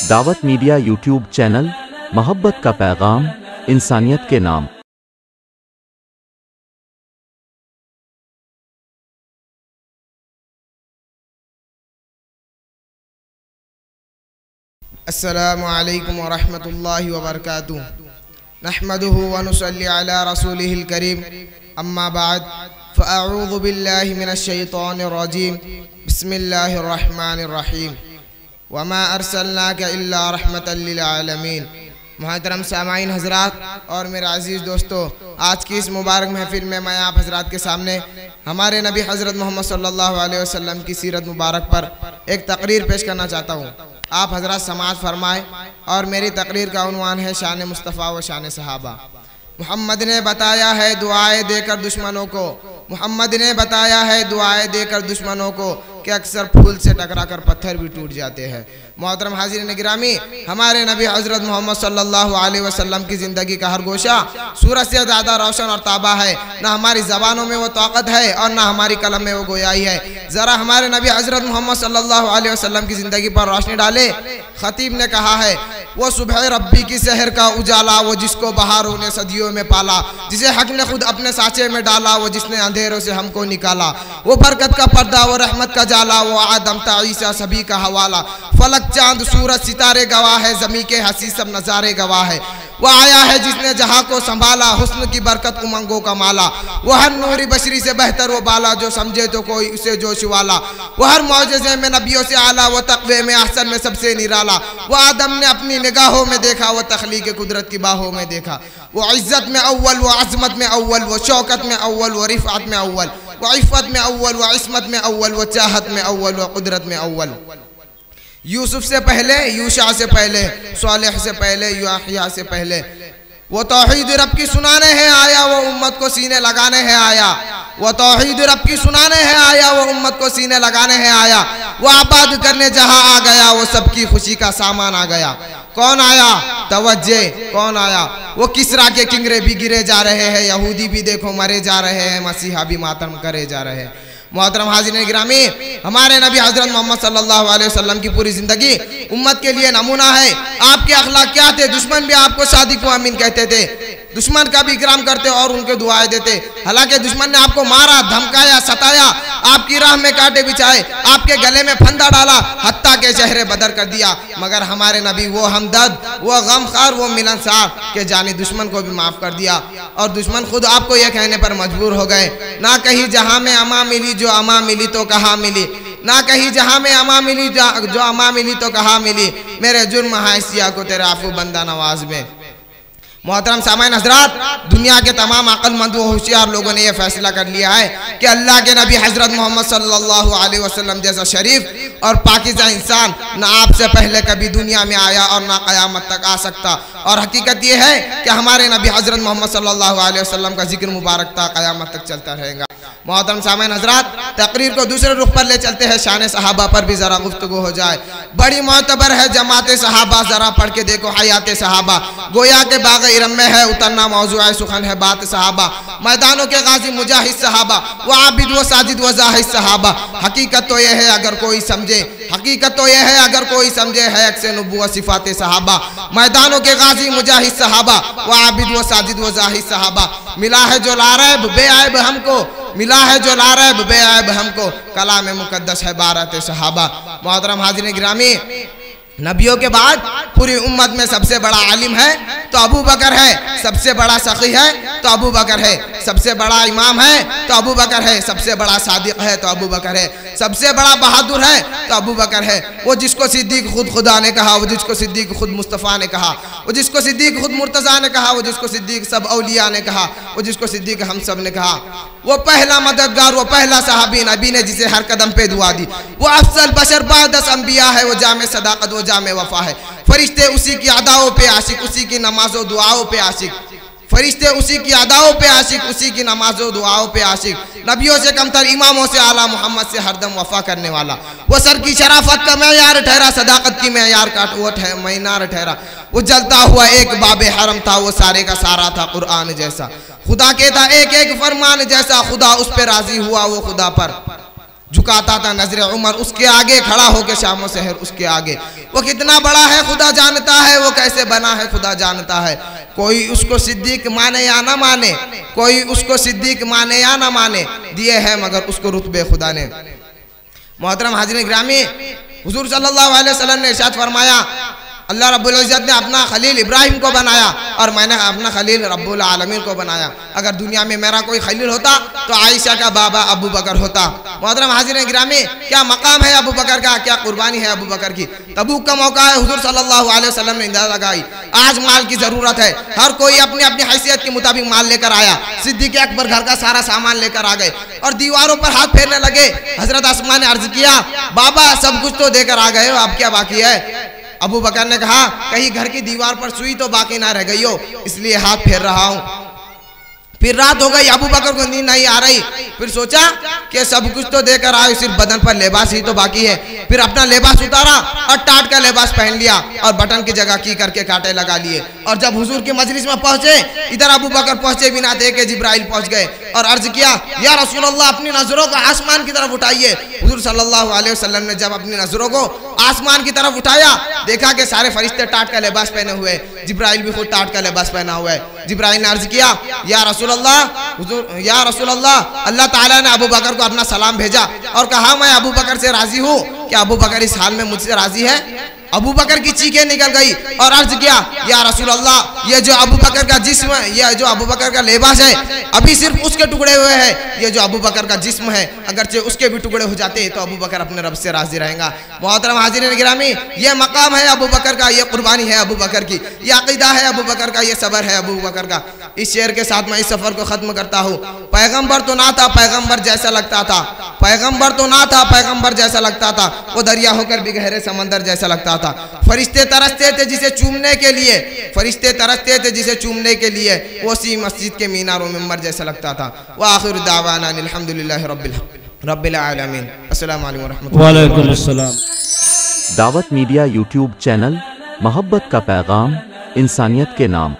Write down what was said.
दावत media YouTube channel, मोहब्बत का पैगाम, इंसानियत के नाम। अस्सलामु अलैकुम वरहमतुल्लाहि वबरकातुहू। नहमदुहु व नुसल्ली अला रसूलिहिल करीम। अम्मा बाद फ़अऊज़ु बिल्लाहि मिनश शैतानिर रजीम। बिस्मिल्लाहिर रहमानिर रहीम। वमा अरसलनाका इल्ला रहमतल लिल आलमीन। मुहतरम सामाईन हज़रात और मेरे अज़ीज़ दोस्तों, आज की इस मुबारक महफिल में मैं आप हज़रात के सामने हमारे नबी हज़रत मोहम्मद सल्लल्लाहु अलैहि वसल्लम की सीरत मुबारक पर एक तकरीर पेश करना चाहता हूँ। आप हज़रात समाअत फरमाए। और मेरी तकरीर का उन्वान है शान मुस्तफ़ा व शान सहाबा। मोहम्मद ने बताया है दुआएं देकर दुश्मनों को, मोहम्मद ने बताया है दुआएं देकर दुश्मनों को कि अक्सर फूल से टकरा कर पत्थर भी टूट जाते हैं। मोहतरम हाज़िरीन गिरामी, हमारे नबी हज़रत मोहम्मद सल्लल्लाहु अलैहि वसल्लम की ज़िंदगी का हर गोशा सूरज से ज़्यादा रोशन और ताबा है। ना हमारी ज़बानों में वो ताकत है और ना हमारी कलम में वो गोयाई है। ज़रा हमारे नबी हज़रत मोहम्मद सल्लल्लाहु अलैहि वसल्लम की ज़िंदगी पर रोशनी डाले। ख़तीब ने कहा है, वो सुबह रब्बी की शहर का उजाला, वो जिसको बहारों ने सदियों में पाला, जिसे हक ने खुद अपने साँचे में डाला, वो जिसने अंधेरों से हमको निकाला, वो बरकत का पर्दा, वो रहमत का जाला, वो आदम ता ईसा सभी का हवाला। फलक चांद सूरज सितारे गवाह है, ज़मी के हंसी सब नज़ारे गवाह है। वो आया है जिसने जहाँ को संभाला, हुस्न की बरकत उमंगों का माला। वो हर नूरी बशरी से बेहतर वो बाला, जो समझे तो कोई उसे जोश वाला। वो हर मौजज़े में नबियों से आला, वो तक़वे में अहसन में सबसे निराला। वो आदम ने अपनी निगाहों में देखा, वो तख्लीक़ कुदरत की बाहों में देखा। वो इज़्ज़त में अव्वल, वो अज़मत में अव्वल, वो शौकत में अव्वल, वो रिफ़अत में अव्वल, वो इफ़्फ़त में अव्वल, वो इस्मत में अव्वल, वो चाहत में अव्वल, वो कुदरत में अव्वल। यूसुफ से पहले, यूशा से पहले, सालेह से पहले, याहया से पहले। वो तौहीद रब की सुनाने है आया, वो उम्मत को सीने लगाने है आया। वो तौहीद रब की सुनाने है आया, वो उम्मत को सीने लगाने है आया। वो आबाद करने जहाँ आ गया, वो सबकी खुशी का सामान आ गया। कौन आया? तवज्जे। कौन आया? वो किसरा के किंगरे भी गिरे जा रहे हैं, यहूदी भी देखो मरे जा रहे हैं, मसीहा भी मातम करे जा रहे हैं। मोहतरम हाज़िरीन गिरामी, हमारे नबी हज़रत मोहम्मद सल्लल्लाहु अलैहि वसल्लम की पूरी ज़िंदगी उम्मत के लिए नमूना है। आपके अखलाक क्या थे? दुश्मन भी आपको सादिक व अमीन कहते थे, दुश्मन का भी इकराम करते और उनके दुआएं देते। हालांकि दुश्मन ने आपको मारा, धमकाया, सताया, आपकी राह में कांटे बिछाए, आपके गले में फंदा डाला, हत्ता के चेहरे बदर कर दिया, मगर हमारे नबी वो हमदर्द, वो गमखार, वो मिलनसार के जाने दुश्मन को भी माफ़ कर दिया। और दुश्मन खुद आपको यह कहने पर मजबूर हो गए, ना कहीं जहाँ में अमा मिली, जो अमा मिली तो कहाँ मिली, ना कहीं जहाँ में अमा मिली, जो अमा मिली तो कहाँ मिली, मेरे जुर्म हैसिया को तेरे आफू बंदा नवाज में। मोहतरम सामाईन हज़रात, दुनिया के तमाम अक्लमंद व होशियार लोगों ने यह फैसला कर लिया है कि अल्लाह के नबी हज़रत मोहम्मद सल्लल्लाहु अलैहि वसल्लम जैसा शरीफ और पाकीज़ा इंसान ना आपसे पहले कभी दुनिया में आया और ना क़यामत तक आ सकता। और हकीकत यह है कि हमारे नबी हज़रत मोहम्मद सल्लल्लाहु अलैहि वसल्लम का जिक्र मुबारक था क़यामत तक चलता रहेगा। मोहतरम सामाईन हज़रात, तकरीर को दूसरे रुख पर ले चलते हैं, शान सहाबा पर भी ज़रा गुफ्तगू हो जाए। बड़ी मोतबर है जमात सहाबा, ज़रा पढ़ के देखो हयात सहाबा। गोया के बाग़ इरम में है उतरना मौज़ूए सुखन है बात सहाबा। मैदानों के गाजी मुजाहिद सहाबा, वो आबिद व साजिद व जाहिद सहाबा। हकीकत तो यह है अगर कोई समझे, हकीकत तो यह है अगर कोई समझे, है अक्से नबुव्वत सिफ़ात सहाबा। मैदानों के गाजी मुजाहिद सहाबा, वो आबिद व साजिद व जाहिद सहाबा। मिला है जो लारैब बेऐब हमको, मिला है जो लारैब बेऐब हमको, कलाम मुक़द्दस है बारत सहाबा। मोहतरम हाज़िरीन गिरामी, नबियों के बाद पूरी उम्मत में सबसे बड़ा आलिम है तो अबू बकर है, सबसे बड़ा सखी है तो अबू बकर है, सबसे बड़ा इमाम है तो अबू बकर है, सबसे बड़ा सादिक है तो अबू बकर है, सबसे बड़ा बहादुर है तो अबू बकर है। वो जिसको सिद्दीक खुद खुदा ने कहा, वो जिसको सिद्दीक खुद मुस्तफ़ा ने कहा, वो जिसको सिद्दीक खुद मुर्तज़ा ने कहा, वो जिसको सिद्दीक सब औलिया ने कहा, वो जिसको सिद्दीक हम सब ने कहा। वो पहला मददगार, वो पहला सहाबी, नबी ने जिसे हर कदम पे दुआ दी। वो अफसल बशर बादस अंबिया है, वो जामे सदाकत, वो जामे वफा है। फरिश्ते उसी की अदाओं पे आशिक, उसी की नमाज़ों दुआओं पे आशिक। फरिश्ते उसी की अदाओं पे आशिक, उसी की नमाज़ों दुआओं पे आशिक। नबियों से कमतर, इमामों से आला, मोहम्मद से हरदम वफा करने वाला। वो सर की शराफत का मैयार ठहरा, सदाकत की मैयार का वो मीनार ठहरा। वो जलता हुआ एक बाबे हरम था, वो सारे का सारा था कुरान जैसा। खुदा के था एक एक फरमान जैसा, खुदा उस पे राजी हुआ वो खुदा पर। झुकाता था नजर उमर उसके आगे, खड़ा होकर शाम शहर उसके आगे। वो कितना बड़ा है खुदा जानता है, वो कैसे बना है खुदा जानता है। कोई उसको सिद्दीक माने या ना माने, कोई उसको सिद्दीक माने या ना माने, दिए है मगर उसको रुतबे खुदा ने। मोहतरम हाज़िरीन गिरामी, हुजूर सल्लल्लाहु अलैहि वसल्लम ने इरशाद फरमाया, अल्लाह रब्बुल इज़्ज़त ने अपना खलील इब्राहिम को बनाया और मैंने अपना खलील रब्बुल आलमीन को बनाया। अगर दुनिया में मेरा कोई खलील होता तो आयशा का बाबा अबू बकर होता। मोहतरम हाज़िरीन गिरामी, क्या मकाम है अबू बकर का, क्या कुर्बानी है अबू बकर की। तबूक का मौका है, हुजूर सल्लल्लाहु अलैहि वसल्लम ने अंदाज़ा लगाई, आज माल की ज़रूरत है, हर कोई अपनी अपनी हैसियत के मुताबिक माल लेकर आया। सिद्दीक़ अकबर घर का सारा सामान लेकर आ गए और दीवारों पर हाथ फेरने लगे। हज़रत अस्मा ने अर्ज़ किया, बाबा सब कुछ तो देकर आ गए हो, अब क्या बाकी है। अबू बकर ने कहा, कहीं घर की दीवार पर सुई तो बाकी ना रह गई हो, इसलिए हाथ फेर रहा हूं। फिर रात हो गई, अबू बकर को नींद नहीं आ रही। फिर सोचा कि सब कुछ तो देकर आए, सिर्फ बदन पर लिबास ही तो बाकी है। फिर अपना लिबास उतारा और टाट का लिबास पहन लिया और बटन की जगह की करके कांटे लगा लिए। और जब हुजूर की मजलिस में पहुंचे, इधर अबू बकर पहुंचे बिना देखे जिब्राइल पहुंच गए और अर्ज किया, या रसूलल्लाह अपनी नजरों को आसमान की तरफ उठाइए। हुजूर सल्लल्लाहु अलैहि वसल्लम ने जब अपनी नजरों को आसमान की तरफ उठाया, देखा कि सारे फरिश्ते टाट का लिबास पहने हुए, जिब्राइल भी खुद टाट का लिबास पहना हुआ है। जिब्राइल ने अर्ज किया, या रसूलल्लाह, अल्लाह ताला ने अबू बकर को अपना सलाम भेजा और कहा, मैं अबू बकर से राजी हूँ, क्या अबू बकर इस हाल में मुझसे राजी है। अबू बकर की चीखें निकल गई और अर्ज किया, या रसूल अल्लाह, ये जो अबू बकर का जिस्म है, ये जो अबू बकर का लिबास है, अभी सिर्फ उसके टुकड़े हुए हैं। ये जो अबू बकर का जिस्म है, अगरचे उसके भी टुकड़े हो जाते तो अबू बकर अपने रब से राजी रहेगा। मोहतरम हाज़िरीन गिरामी, ये मकाम है अबू बकर का, ये कुर्बानी है अबू बकर की, ये अकीदा है अबू बकर का, ये सबर है अबू बकर का। इस शेर के साथ मैं इस सफर को खत्म करता हूँ। पैगम्बर तो ना था, पैगम्बर जैसा लगता था, पैगम्बर तो ना था, पैगम्बर जैसा लगता था, वो दरिया होकर भी गहरे समंदर जैसा लगता था। फरिश्ते तरसते थे जिसे चूमने के लिए, फरिश्ते तरसते थे जिसे चूमने के लिए, वो सी मस्जिद के मीनार और मिंबर जैसा लगता था। व आखिर दावाना अल्हम्दुलिल्लाहि रब्बिल आलमीन। अस्सलामु अलैकुम व रहमतुल्लाहि। वालेकुम अस्सलाम। दावत मीडिया यूट्यूब चैनल, मोहब्बत का पैगाम, इंसानियत के नाम।